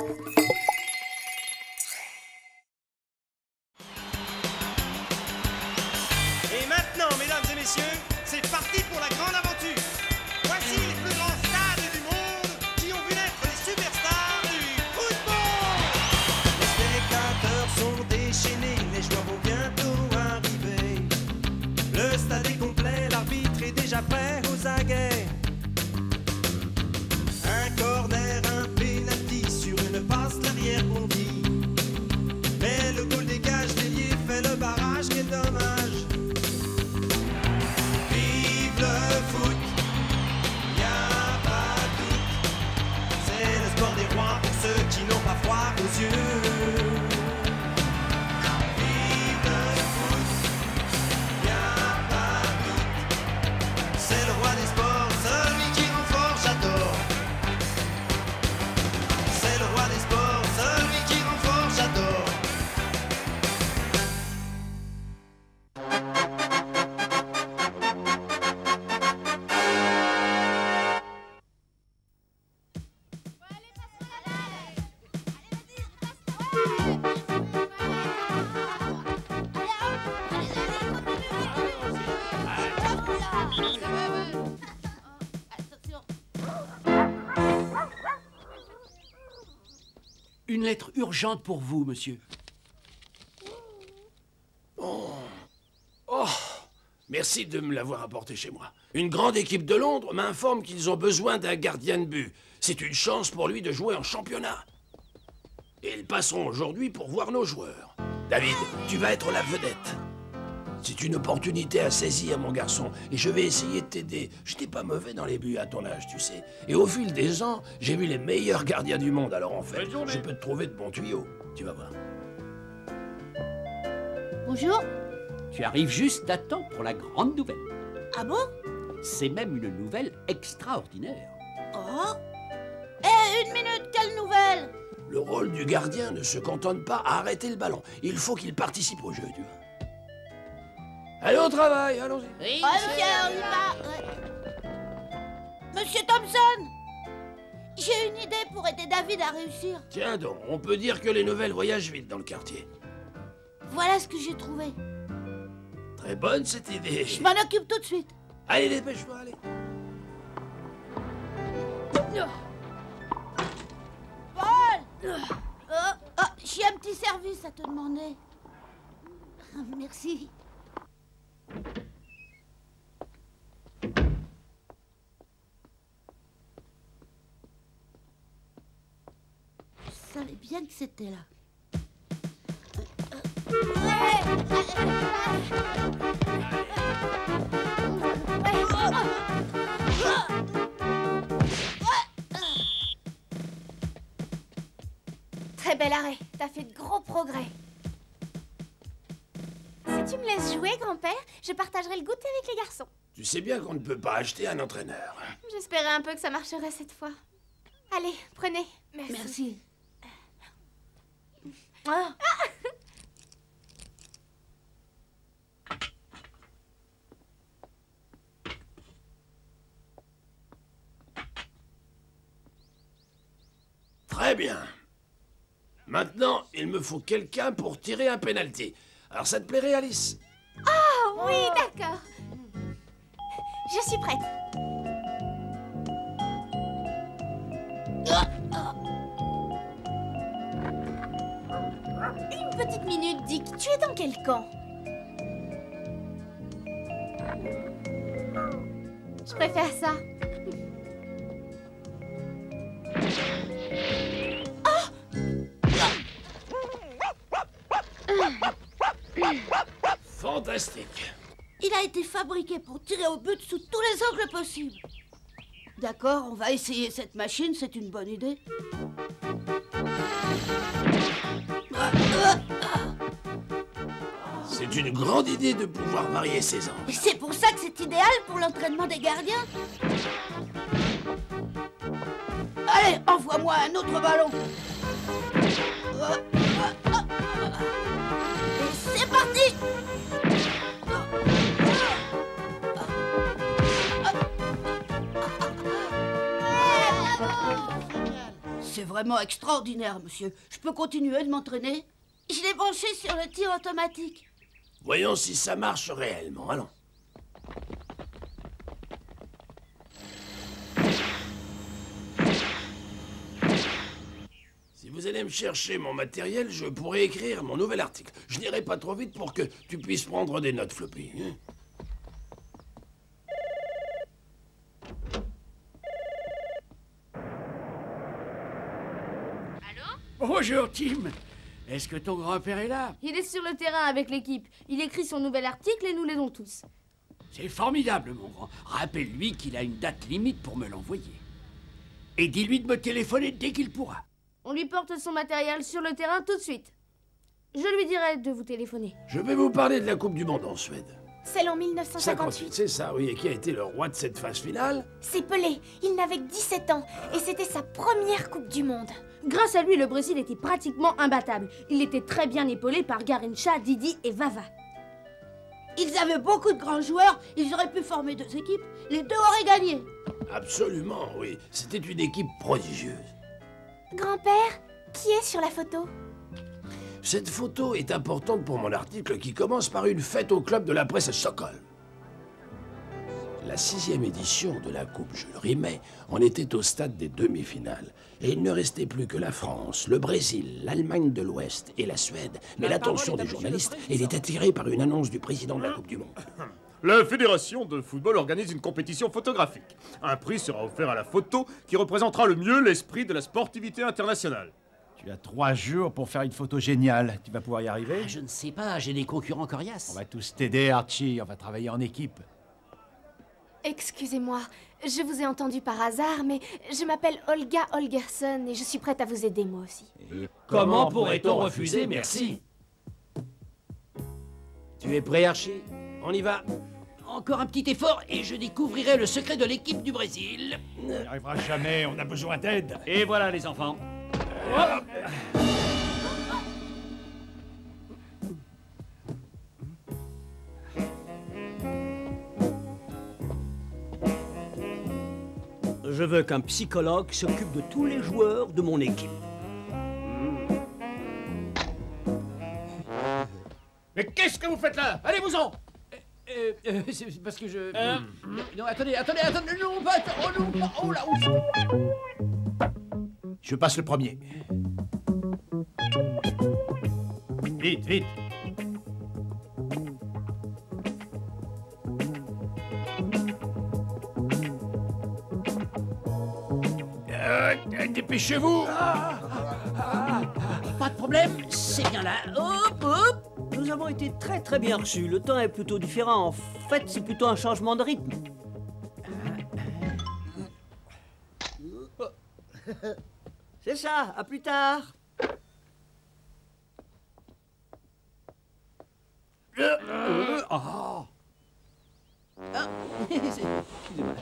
Et maintenant, mesdames et messieurs, c'est parti pour la grande aventure. Voici les plus grands stades du monde qui ont vu naître les superstars du football. Les spectateurs sont déchaînés, les joueurs vont bientôt arriver. Le stade est complet, l'arbitre est déjà prêt aux aguets. Un corner, un pénalty sur une passe, l'arrière bondit. Mais le goal dégage, l'ailier fait le barrage, quel dommage. Vive le foot, y a pas de doute. C'est le sport des rois pour ceux qui n'ont pas froid aux yeux. Vive le foot, y a pas de doute. C'est le roi des sports, celui qui rend fort, j'adore. C'est le roi des sports, celui qui rend fort, j'adore. Une lettre urgente pour vous, monsieur. Oh, merci de me l'avoir apporté chez moi. Une grande équipe de Londres m'informe qu'ils ont besoin d'un gardien de but. C'est une chance pour lui de jouer en championnat. Et ils passeront aujourd'hui pour voir nos joueurs. David, tu vas être la vedette. C'est une opportunité à saisir, mon garçon, et je vais essayer de t'aider. Je n'étais pas mauvais dans les buts à ton âge, tu sais. Et au fil des ans, j'ai vu les meilleurs gardiens du monde. Alors en fait, je peux te trouver de bons tuyaux. Tu vas voir. Bonjour. Tu arrives juste à temps pour la grande nouvelle. Ah bon? C'est même une nouvelle extraordinaire. Oh. Une minute, quelle nouvelle? Le rôle du gardien ne se cantonne pas à arrêter le ballon. Il faut qu'il participe au jeu, tu vois. Allez au travail, allons-y. Oui, monsieur, on y va. Ouais. Monsieur Thompson, j'ai une idée pour aider David à réussir. Tiens donc, on peut dire que les nouvelles voyagent vite dans le quartier. Voilà ce que j'ai trouvé. Très bonne cette idée. Je m'en occupe tout de suite. Allez, dépêche-toi, allez. Paul! J'ai un petit service à te demander. Merci. Je savais bien que c'était là. Très bel arrêt, t'as fait de gros progrès. Si tu me laisses jouer, grand-père, je partagerai le goûter avec les garçons. Tu sais bien qu'on ne peut pas acheter un entraîneur. J'espérais un peu que ça marcherait cette fois. Allez, prenez. Merci. Merci. Très bien. Maintenant, il me faut quelqu'un pour tirer un penalty. Alors ça te plairait, Alice? Oh oui, d'accord. Je suis prête. Une petite minute, Dick. Tu es dans quel camp? Je préfère ça. Fantastique. Il a été fabriqué pour tirer au but sous tous les angles possibles. D'accord, on va essayer cette machine, c'est une bonne idée. C'est une grande idée de pouvoir varier ses angles. C'est pour ça que c'est idéal pour l'entraînement des gardiens. Allez, envoie-moi un autre ballon. Et c'est parti. c'est vraiment extraordinaire, monsieur. Je peux continuer de m'entraîner? Je l'ai branché sur le tir automatique. Voyons si ça marche réellement, allons. Si vous allez me chercher mon matériel, je pourrai écrire mon nouvel article. Je n'irai pas trop vite pour que tu puisses prendre des notes, Floppy. Hein? Bonjour, Tim. Est-ce que ton grand-père est là? Il est sur le terrain avec l'équipe. Il écrit son nouvel article et nous l'aidons tous. C'est formidable, mon grand. Rappelle-lui qu'il a une date limite pour me l'envoyer. Et dis-lui de me téléphoner dès qu'il pourra. On lui porte son matériel sur le terrain tout de suite. Je lui dirai de vous téléphoner. Je vais vous parler de la Coupe du Monde en Suède. Celle en 1958. 58, c'est ça, oui. Et qui a été le roi de cette phase finale? C'est Pelé. Il n'avait que 17 ans. Et c'était sa première Coupe du Monde. Grâce à lui, le Brésil était pratiquement imbattable. Il était très bien épaulé par Garrincha, Didi et Vava. Ils avaient beaucoup de grands joueurs. Ils auraient pu former 2 équipes. Les 2 auraient gagné. Absolument, oui. C'était une équipe prodigieuse. Grand-père, qui est sur la photo? Cette photo est importante pour mon article qui commence par une fête au club de la presse à Stockholm. La 6e édition de la Coupe Jules Rimet en était au stade des demi-finales. Et il ne restait plus que la France, le Brésil, l'Allemagne de l'Ouest et la Suède. Mais l'attention des journalistes était attirée par une annonce du président de la Coupe du Monde. La Fédération de football organise une compétition photographique. Un prix sera offert à la photo qui représentera le mieux l'esprit de la sportivité internationale. Tu as 3 jours pour faire une photo géniale. Tu vas pouvoir y arriver? Je ne sais pas, j'ai des concurrents coriaces. On va tous t'aider, Archie. On va travailler en équipe. Excusez-moi, je vous ai entendu par hasard, mais je m'appelle Olga Holgersson et je suis prête à vous aider moi aussi. Et Comment pourrait-on refuser? Merci. Tu es prêt, Archie? On y va. Encore un petit effort et je découvrirai le secret de l'équipe du Brésil. On n'y arrivera jamais. On a besoin d'aide. Et voilà, les enfants. Je veux qu'un psychologue s'occupe de tous les joueurs de mon équipe. Mais qu'est-ce que vous faites là? Allez-vous-en! C'est parce que je... Non, attendez, non, pas... Oh non, pas... Oh là, Je passe le premier. Vite, vite. Dépêchez-vous! Pas de problème, c'est bien là. Hop, hop. Nous avons été très bien reçus. Le temps est plutôt différent. En fait, c'est plutôt un changement de rythme. C'est ça, à plus tard. Excusez-moi.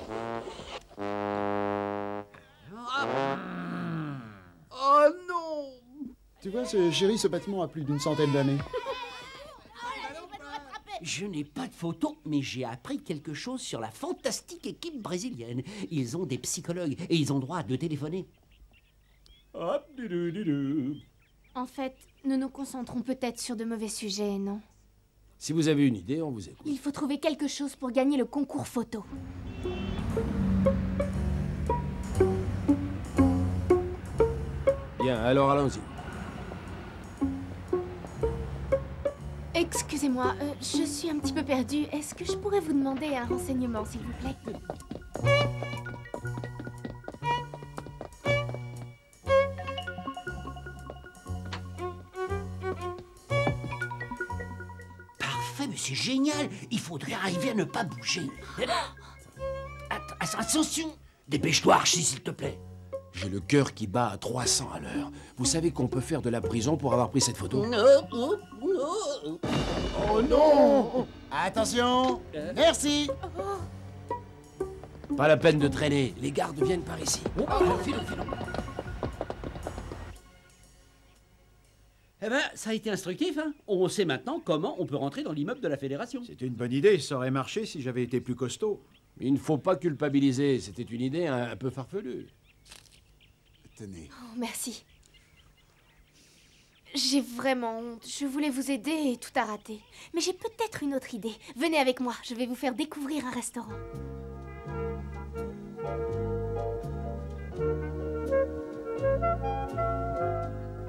Oh non! Tu vois, chérie, ce bâtiment a plus d'une centaine d'années. Je n'ai pas de photo, mais j'ai appris quelque chose sur la fantastique équipe brésilienne. Ils ont des psychologues et ils ont droit de téléphoner. Hop, du. En fait, nous nous concentrons peut-être sur de mauvais sujets, non? Si vous avez une idée, on vous écoute. Il faut trouver quelque chose pour gagner le concours photo. Bien, alors allons-y. Excusez-moi, je suis un petit peu perdue. Est-ce que je pourrais vous demander un renseignement, s'il vous plaît? Parfait, mais c'est génial. Il faudrait arriver à ne pas bouger. Attention. Dépêche-toi, Archie, s'il te plaît. J'ai le cœur qui bat à 300 à l'heure. Vous savez qu'on peut faire de la prison pour avoir pris cette photo? Oh non! Attention! Merci! Pas la peine de traîner. Les gardes viennent par ici. Filons. Eh ben, ça a été instructif, hein. On sait maintenant comment on peut rentrer dans l'immeuble de la Fédération. C'était une bonne idée. Ça aurait marché si j'avais été plus costaud. Il ne faut pas culpabiliser. C'était une idée un peu farfelue. Tenez. Oh, merci. J'ai vraiment honte. Je voulais vous aider et tout a raté. Mais j'ai peut-être une autre idée. Venez avec moi, je vais vous faire découvrir un restaurant.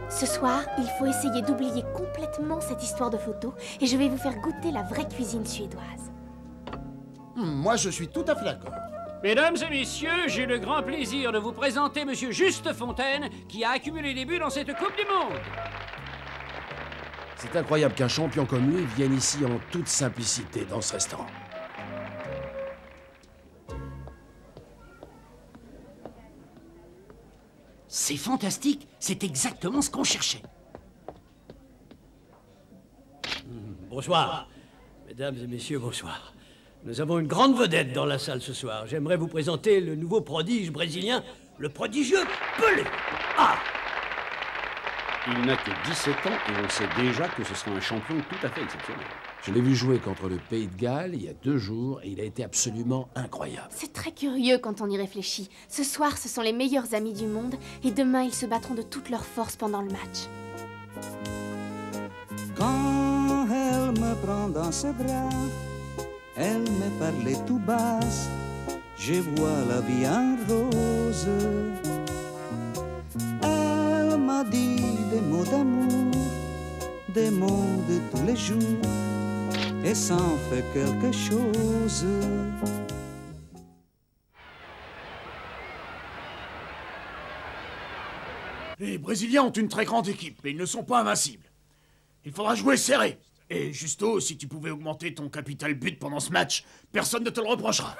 Ce soir, il faut essayer d'oublier complètement cette histoire de photo et je vais vous faire goûter la vraie cuisine suédoise. Moi, je suis tout à fait d'accord. Mesdames et messieurs, j'ai le grand plaisir de vous présenter Monsieur Juste Fontaine, qui a accumulé des buts dans cette Coupe du Monde. C'est incroyable qu'un champion comme lui vienne ici en toute simplicité dans ce restaurant. C'est fantastique, c'est exactement ce qu'on cherchait. Bonsoir. Mesdames et messieurs, bonsoir. Nous avons une grande vedette dans la salle ce soir. J'aimerais vous présenter le nouveau prodige brésilien, le prodigieux Pelé. Ah! Il n'a que 17 ans et on sait déjà que ce sera un champion tout à fait exceptionnel. Je l'ai vu jouer contre le Pays de Galles il y a 2 jours et il a été absolument incroyable. C'est très curieux quand on y réfléchit. Ce soir, ce sont les meilleurs amis du monde et demain, ils se battront de toute leur force pendant le match. Quand elle me prend dans ses bras, elle me parlait tout basse, je vois la vie en rose. Elle m'a dit des mots d'amour, des mots de tous les jours, et ça en fait quelque chose. Les Brésiliens ont une très grande équipe, mais ils ne sont pas invincibles. Il faudra jouer serré. Et Justo, si tu pouvais augmenter ton capital but pendant ce match, personne ne te le reprochera.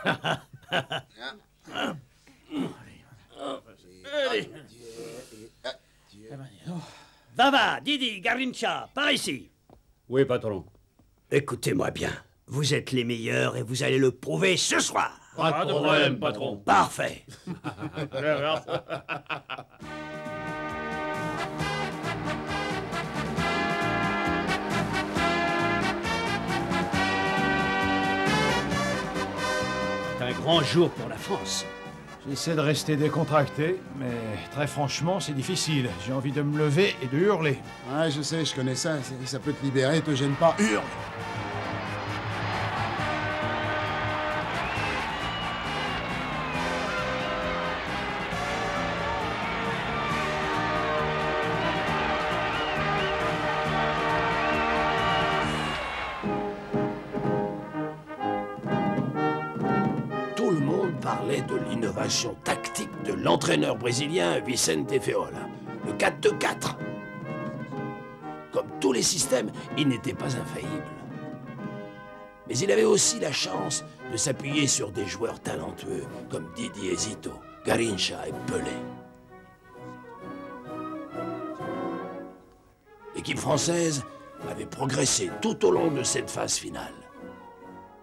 Allez. Vava, Didi, Garincha, par ici. Oui, patron. Écoutez-moi bien. Vous êtes les meilleurs et vous allez le prouver ce soir. Pas de problème, patron. Parfait. C'est un grand jour pour la France. J'essaie de rester décontracté, mais très franchement, c'est difficile. J'ai envie de me lever et de hurler. Ouais, je sais, je connais ça. Ça peut te libérer, te gêne pas. Hurle! parlait de l'innovation tactique de l'entraîneur brésilien Vicente Feola, le 4-2-4. Comme tous les systèmes, il n'était pas infaillible. Mais il avait aussi la chance de s'appuyer sur des joueurs talentueux comme Didier Zito, Garincha et Pelé. L'équipe française avait progressé tout au long de cette phase finale.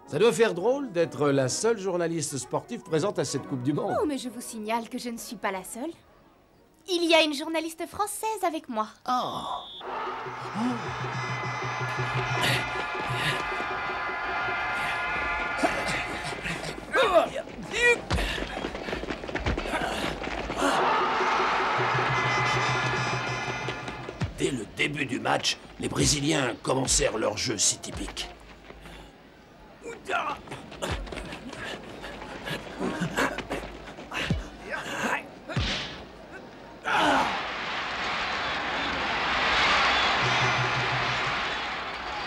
Ça doit faire drôle d'être la seule journaliste sportive présente à cette Coupe du Monde. Oh, mais je vous signale que je ne suis pas la seule. Il y a une journaliste française avec moi. Oh. Dès le début du match, les Brésiliens commencèrent leur jeu si typique.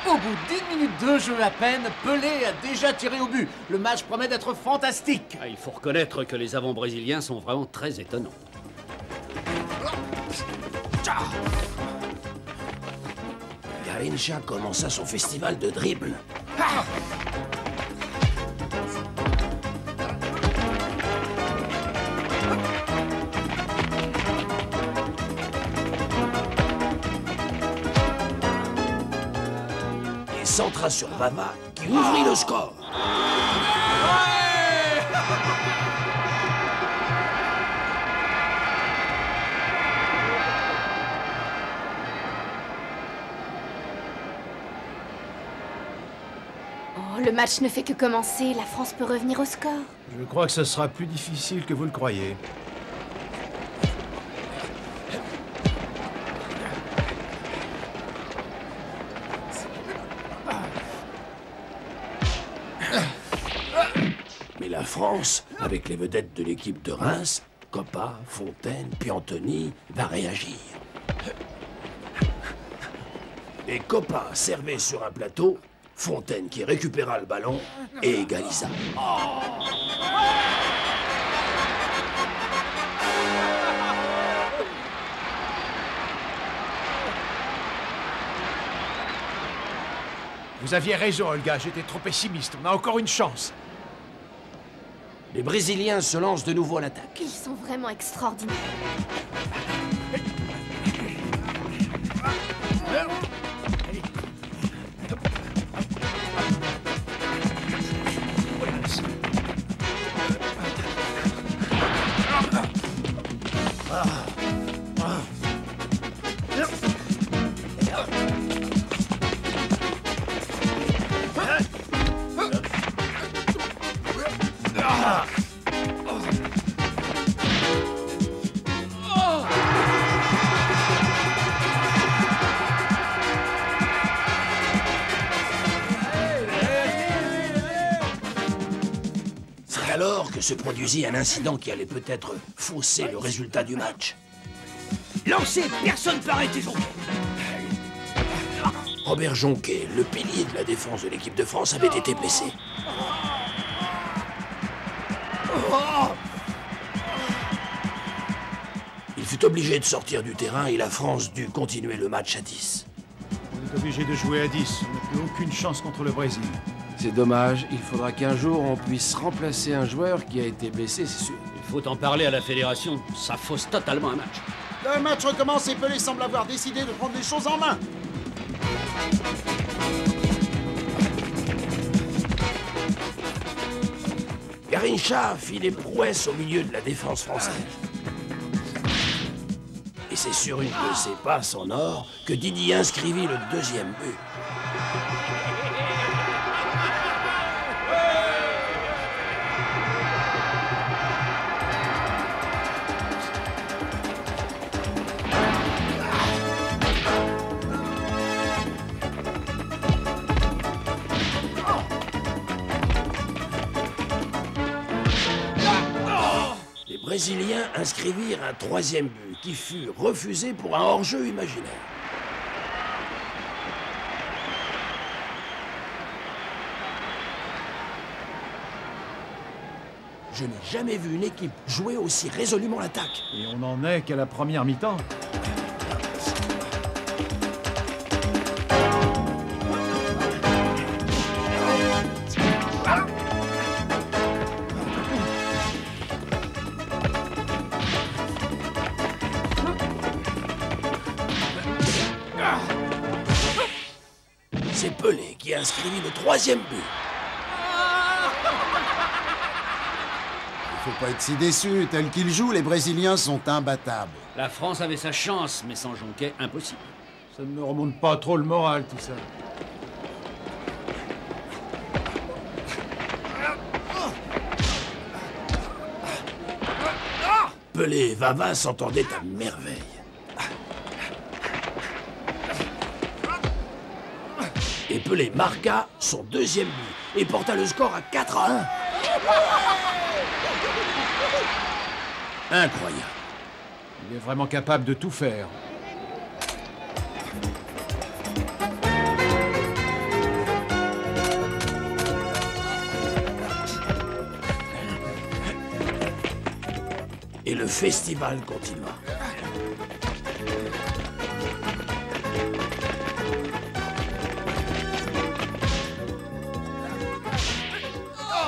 Au bout d'1 minute de jeu à peine, Pelé a déjà tiré au but. Le match promet d'être fantastique. Ah, il faut reconnaître que les avants brésiliens sont vraiment très étonnants. Garincha commença son festival de dribble. Il centra sur Vava, qui ouvrit le score. Le match ne fait que commencer, la France peut revenir au score. Je crois que ce sera plus difficile que vous le croyez. France, avec les vedettes de l'équipe de Reims, Coppa, Fontaine, Piantoni, va réagir. Et Coppa servait sur un plateau, Fontaine qui récupéra le ballon et égalisa. Vous aviez raison, Olga, j'étais trop pessimiste. On a encore une chance. Les Brésiliens se lancent de nouveau à l'attaque. Ils sont vraiment extraordinaires. C'est alors que se produisit un incident qui allait peut-être fausser le résultat du match. Lancez, personne peut arrêter Jonquet. Robert Jonquet, le pilier de la défense de l'équipe de France, avait été blessé. Il fut obligé de sortir du terrain et la France dut continuer le match à 10. On est obligé de jouer à 10. On n'a plus aucune chance contre le Brésil. C'est dommage. Il faudra qu'un jour on puisse remplacer un joueur qui a été blessé, c'est sûr. Il faut en parler à la fédération. Ça fausse totalement un match. Le match recommence et Pelé semble avoir décidé de prendre les choses en main. Garrincha fit les prouesses au milieu de la défense française. Et c'est sur une de ses passes en or que Didier inscrivit le deuxième but. Les Brésiliens inscrivirent un troisième but qui fut refusé pour un hors-jeu imaginaire. Je n'ai jamais vu une équipe jouer aussi résolument l'attaque. Et on n'en est qu'à la première mi-temps. C'est Pelé qui inscrivit le troisième but. Faut pas être si déçu. Tel qu'ils jouent, les Brésiliens sont imbattables. La France avait sa chance, mais sans Jonquet, impossible. Ça ne me remonte pas trop le moral, tout ça. Pelé et Vava s'entendaient à merveille. Et Pelé marqua son deuxième but et porta le score à 4-1. Incroyable. Il est vraiment capable de tout faire. Et le festival continua.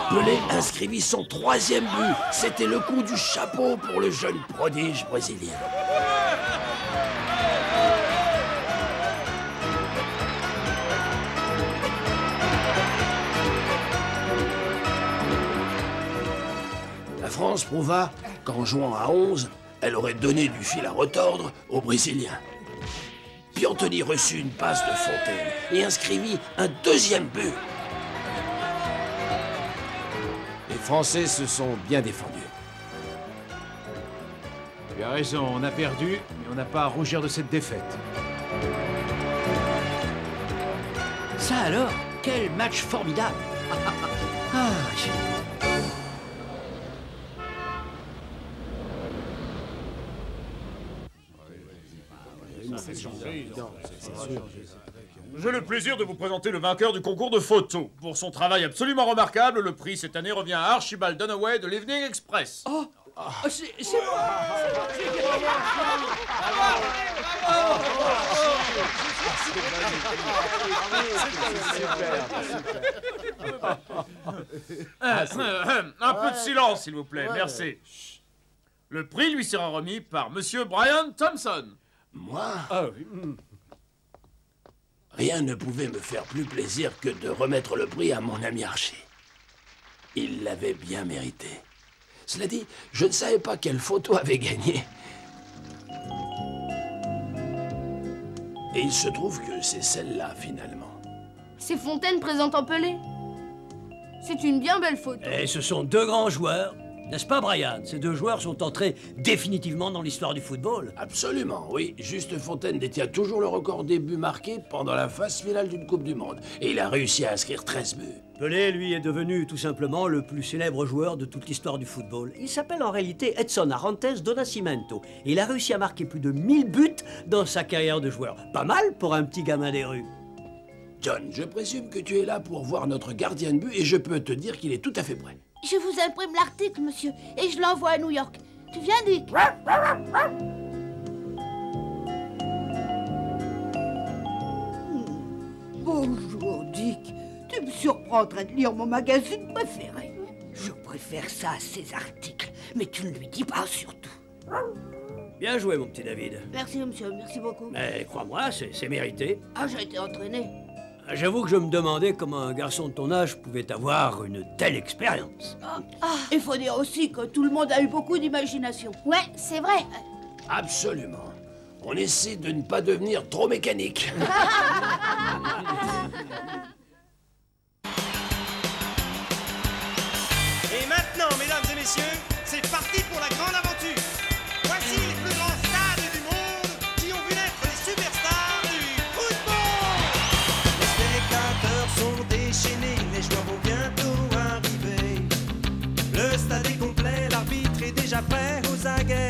Pelé inscrivit son troisième but. C'était le coup du chapeau pour le jeune prodige brésilien. La France prouva qu'en jouant à 11, elle aurait donné du fil à retordre aux Brésiliens. Piantoni reçut une passe de Fontaine et inscrivit un deuxième but. Les Français se sont bien défendus. Tu as raison, on a perdu, mais on n'a pas à rougir de cette défaite. Ça alors, quel match formidable. Ah, J'ai le plaisir de vous présenter le vainqueur du concours de photos. Pour son travail absolument remarquable, le prix cette année revient à Archibald Dunaway de l'Evening Express. Oh, c'est moi. Un peu de silence, s'il vous plaît, merci. Le prix lui sera remis par Monsieur Brian Thompson. Moi? Ah oui. Rien ne pouvait me faire plus plaisir que de remettre le prix à mon ami Archie. Il l'avait bien mérité. Cela dit, je ne savais pas quelle photo avait gagné. Et il se trouve que c'est celle-là, finalement. C'est Fontaine présentant Pelé. C'est une bien belle photo. Et ce sont deux grands joueurs, n'est-ce pas, Brian? Ces deux joueurs sont entrés définitivement dans l'histoire du football. Absolument, oui. Juste Fontaine détient toujours le record des buts marqués pendant la phase finale d'une Coupe du Monde. Et il a réussi à inscrire 13 buts. Pelé, lui, est devenu tout simplement le plus célèbre joueur de toute l'histoire du football. Il s'appelle en réalité Edson Arantes do Nascimento. Et il a réussi à marquer plus de 1000 buts dans sa carrière de joueur. Pas mal pour un petit gamin des rues. John, je présume que tu es là pour voir notre gardien de but et je peux te dire qu'il est tout à fait prêt. Je vous imprime l'article, monsieur, et je l'envoie à New York. Tu viens, Dick? Bonjour, Dick. Tu me surprends en train de lire mon magazine préféré. Je préfère ça à ces articles, mais tu ne lui dis pas surtout. Bien joué, mon petit David. Merci, monsieur, merci beaucoup. Mais crois-moi, c'est mérité. Ah, j'ai été entraîné. J'avoue que je me demandais comment un garçon de ton âge pouvait avoir une telle expérience. Il faut dire aussi que tout le monde a eu beaucoup d'imagination. Ouais, c'est vrai. Absolument. On essaie de ne pas devenir trop mécanique. Et maintenant, mesdames et messieurs, c'est parti pour la grande aventure. Voici les plus grands stades du monde qui ont vu naître les superstars du football. Les spectateurs sont déchaînés, les joueurs vont bientôt arriver. Le stade est complet, l'arbitre est déjà prêt aux aguets.